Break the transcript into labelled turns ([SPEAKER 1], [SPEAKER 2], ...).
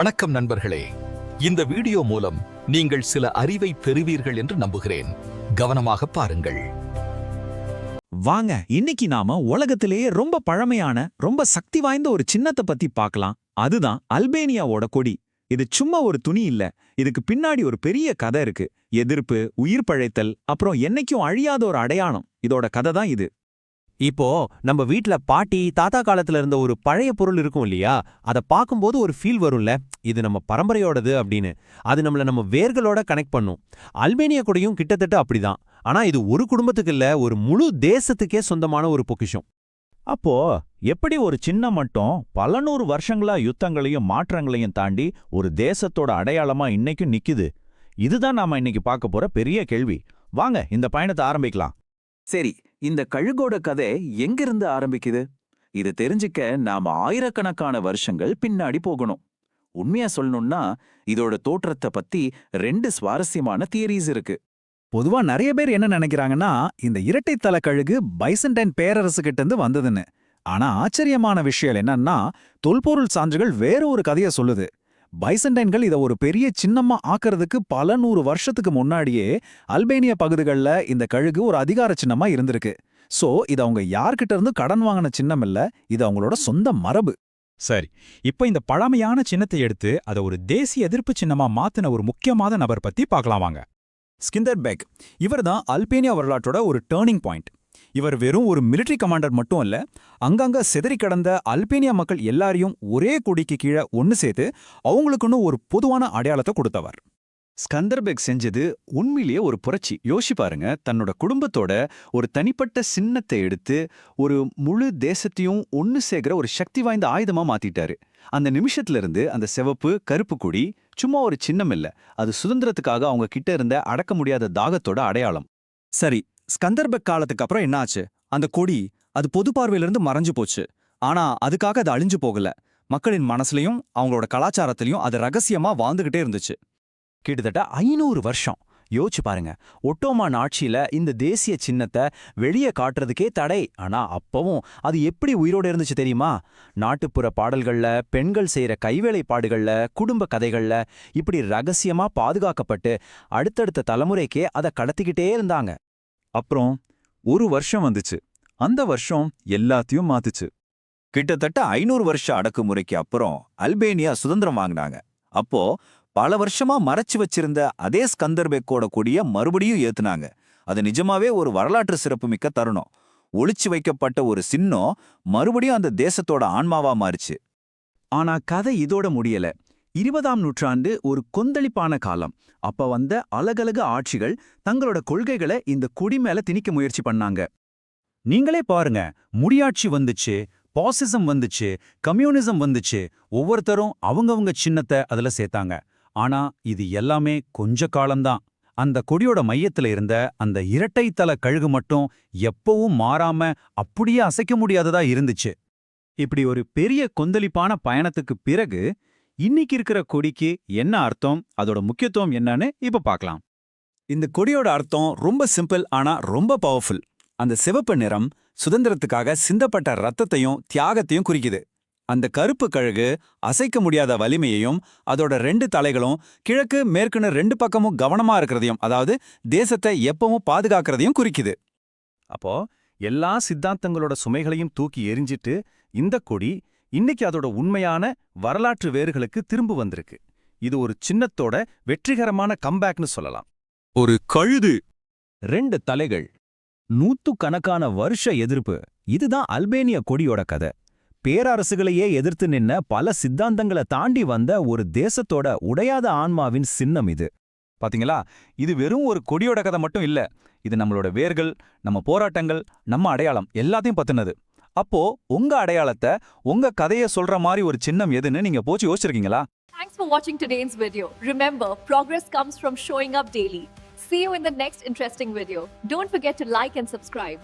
[SPEAKER 1] வணக்கம் நண்பர்களே, இந்த வீடியோ மூலம் நீங்கள் சில அறிவை பெறுவீர்கள் என்று நம்புகிறேன். கவனமாக பாருங்கள்.
[SPEAKER 2] வாங்க, இன்னைக்கு நாம உலகத்திலேயே ரொம்ப பழமையான ரொம்ப சக்தி வாய்ந்த ஒரு சின்னத்தை பத்தி பார்க்கலாம். அதுதான் அல்பேனியாவோட கொடி. இது சும்மா ஒரு துணி இல்ல, இதுக்கு பின்னாடி ஒரு பெரிய கதை இருக்கு. எதிர்ப்பு, உயிர் பழைத்தல், அப்புறம் என்னைக்கும் அழியாத ஒரு அடையாளம். இதோட கதை தான் இது.
[SPEAKER 3] இப்போ நம்ம வீட்ல பாட்டி தாத்தா காலத்துல இருந்த ஒரு பழைய பொருள் இருக்கும் இல்லையா, அதை பார்க்கும்போது ஒரு ஃபீல் வரும்ல, இது நம்ம பரம்பரையோடது அப்படின்னு. அது நம்ம வேர்களோட கனெக்ட் பண்ணும். அல்பேனியா கூடயும் கிட்டத்தட்ட அப்படிதான். ஆனா இது ஒரு குடும்பத்துக்கு இல்ல, ஒரு முழு தேசத்துக்கே சொந்தமான ஒரு பொக்கிஷம்.
[SPEAKER 4] அப்போ எப்படி ஒரு சின்ன மட்டும் பல நூறு வருஷங்களா யுத்தங்களையும் மாற்றங்களையும் தாண்டி ஒரு தேசத்தோட அடையாளமா இன்னைக்கும் நிக்குது? இதுதான் நாம இன்னைக்கு பார்க்க போற பெரிய கேள்வி. வாங்க இந்த பயணத்தை ஆரம்பிக்கலாம்.
[SPEAKER 5] சரி, இந்த கழுகோட கதை எங்கிருந்து ஆரம்பிக்குது? இது தெரிஞ்சுக்க நாம ஆயிரக்கணக்கான வருஷங்கள் பின்னாடி போகணும். உண்மையா சொல்லணும்னா இதோட தோற்றத்தை பத்தி 2 சுவாரஸ்யமான தியரிஸ் இருக்கு.
[SPEAKER 6] பொதுவா நிறைய பேர் என்ன நினைக்கிறாங்கன்னா, இந்த இரட்டைத்தல கழுகு பைசண்டைன் பேரரசு கிட்ட இருந்து வந்ததுன்னு. ஆனா ஆச்சரியமான விஷயம் என்னன்னா, தொல்பொருள் சான்றுகள் வேற ஒரு கதையை சொல்லுது. பைசண்டைன்கள் இதை ஒரு பெரிய சின்னமா ஆக்கிறதுக்கு பல நூறு வருஷத்துக்கு முன்னாடியே அல்பேனியா பகுதிகளில் இந்த கழுகு ஒரு அதிகார சின்னமா இருந்திருக்கு. சோ இது அவங்க யார்கிட்ட இருந்து கடன் வாங்கின சின்னம் இல்ல, இது அவங்களோட சொந்த மரபு.
[SPEAKER 7] சரி, இப்ப இந்த பழமையான சின்னத்தை எடுத்து அதை ஒரு தேசிய எதிர்ப்பு சின்னமா மாத்தின ஒரு முக்கியமான நபர் பத்தி பார்க்கலாம் வாங்க.
[SPEAKER 6] ஸ்கிந்தர்பெக். இவர் தான் அல்பேனியா வரலாற்றோட ஒரு டேர்னிங் பாயிண்ட். இவர் வெறும் ஒரு மிலிட்டரி கமாண்டர் மட்டும் அல்ல, அங்கங்க சிதறி கடந்த அல்பேனியா மக்கள் எல்லாரையும் ஒரே கொடிக்கு கீழே ஒன்னு சேர்த்து அவங்களுக்குன்னு ஒரு பொதுவான அடையாளத்தை கொடுத்தவர். ஸ்கந்தர்பெக் செஞ்சது உண்மையிலேயே ஒரு புரட்சி. யோசி பாருங்க, தன்னோட குடும்பத்தோட ஒரு தனிப்பட்ட சின்னத்தை எடுத்து ஒரு முழு தேசத்தையும் ஒன்னு சேர்க்கிற ஒரு சக்தி வாய்ந்த ஆயுதமா மாத்திட்டாரு. அந்த நிமிஷத்துல இருந்து அந்த சிவப்பு கருப்பு கொடி சும்மா ஒரு சின்னம் இல்ல, அது சுதந்திரத்துக்காக அவங்க கிட்ட இருந்த அடக்க முடியாத தாகத்தோட அடையாளம். சரி, ஸ்கந்தர்பெக் காலத்துக்கு அப்புறம் என்னாச்சு? அந்த கொடி அது பொது பார்வையிலிருந்து மறைஞ்சு போச்சு. ஆனா அதுக்காக அது அழிஞ்சு போகல. மக்களின் மனசுலயும் அவங்களோட கலாச்சாரத்திலையும் அது ரகசியமா வாழ்ந்துகிட்டே இருந்துச்சு.
[SPEAKER 3] கிட்டத்தட்ட 500 வருஷம் யோசிச்சு பாருங்க. ஒட்டோமான் ஆட்சியில இந்த தேசிய சின்னத்தை வெளியே காட்டுறதுக்கே தடை. ஆனா அப்பவும் அது எப்படி உயிரோட இருந்துச்சு தெரியுமா? நாட்டுப்புற பாடல்கள்ல, பெண்கள் செய்யற கைவேலைப்பாடுகள்ல, குடும்ப கதைகள்ல இப்படி ரகசியமா பாதுகாக்கப்பட்டு அடுத்தடுத்த தலைமுறைக்கே அதை கடத்திக்கிட்டே இருந்தாங்க.
[SPEAKER 4] அப்புறம் ஒரு வருஷம் வந்துச்சு. அந்த வருஷம் எல்லாத்தையும் மாத்துச்சு. கிட்டத்தட்ட 500 வருஷ அடக்குமுறைக்கு அப்புறம் அல்பேனியா சுதந்திரம் வாங்கினாங்க. அப்போ பல வருஷமா மறைச்சு வச்சிருந்த அதே ஸ்கந்தர்பெக்கோட கொடிய மறுபடியும் ஏத்துனாங்க. அது நிஜமாவே ஒரு வரலாற்று சிறப்புமிக்க தருணம். ஒளிச்சு வைக்கப்பட்ட ஒரு சின்னம் மறுபடியும் அந்த தேசத்தோட ஆன்மாவா மாறிச்சு.
[SPEAKER 6] ஆனா கதை இதோட முடியல. 20ஆம் நூற்றாண்டு ஒரு கொந்தளிப்பான காலம். அப்ப வந்த அலகலக ஆட்சிகள் தங்களோட கொள்கைகளை இந்த கொடி மேல திணிக்க முயற்சி பண்ணாங்க. நீங்களே பாருங்க, முடியாட்சி வந்துச்சு, பாசிசம் வந்துச்சு, கம்யூனிசம் வந்துச்சு. ஒவ்வொருத்தரும் அவங்கவங்க சின்னத்தை அதுல சேர்த்தாங்க. ஆனா இது எல்லாமே கொஞ்ச காலம்தான். அந்த கொடியோட மையத்துல இருந்த அந்த இரட்டைத்தல கழுகு மட்டும் எப்பவும் மாறாம அப்படியே அசைக்க முடியாததா இருந்துச்சு. இப்படி ஒரு பெரிய கொந்தளிப்பான பயணத்துக்கு பிறகு இன்னைக்கு இருக்கிற கொடிக்கு என்ன அர்த்தம், அதோட முக்கியத்துவம் என்னன்னு இப்ப பார்க்கலாம். இந்த கொடியோட அர்த்தம் ரொம்ப சிம்பிள், ஆனா ரொம்ப பவர்ஃபுல். அந்த சிவப்பு நிறம் சுதந்திரத்துக்காக சிந்தப்பட்ட ரத்தத்தையும் தியாகத்தையும் குறிக்குது. அந்த கருப்பு கழுகு அசைக்க முடியாத வலிமையையும், அதோட 2 தலைகளும் கிழக்கு மேற்குன்னு 2 பக்கமும் கவனமா இருக்கிறதையும், அதாவது தேசத்தை எப்பவும் பாதுகாக்கிறதையும் குறிக்குது.
[SPEAKER 7] அப்போ எல்லா சித்தாந்தங்களோட சுமைகளையும் தூக்கி எரிஞ்சிட்டு இந்த கொடி இன்னைக்கு அதோட உண்மையான வரலாற்று வேர்களுக்கு திரும்ப வந்திருக்கு. இது ஒரு சின்னத்தோட வெற்றிகரமான கம்பேக்னு சொல்லலாம்.
[SPEAKER 2] ஒரு கழுது,
[SPEAKER 6] 2 தலைகள், நூத்துக்கணக்கான வருஷ எதிர்ப்பு. இதுதான் அல்பேனியா கொடியோட கதை. பேரரசுகளையே எதிர்த்து நின்ன பல சித்தாந்தங்களை தாண்டி வந்த ஒரு தேசத்தோட உடையாத ஆன்மாவின் சின்னம் இது. பாத்தீங்களா, இது வெறும் ஒரு கொடியோட கதை மட்டும் இல்ல, இது நம்மளோட வேர்கள், நம்ம போராட்டங்கள், நம்ம அடையாளம் எல்லாத்தையும் பத்தினது. அப்போ உங்க அடையாளத்தை, உங்க கதையை சொல்ற மாதிரி ஒரு சின்னம் எதுன்னு நீங்க போச்சு யோசிச்சிருக்கீங்களா?
[SPEAKER 8] Thanks for watching today's video. Remember, progress comes from showing up daily. See you in the next interesting video. Don't forget to like and subscribe.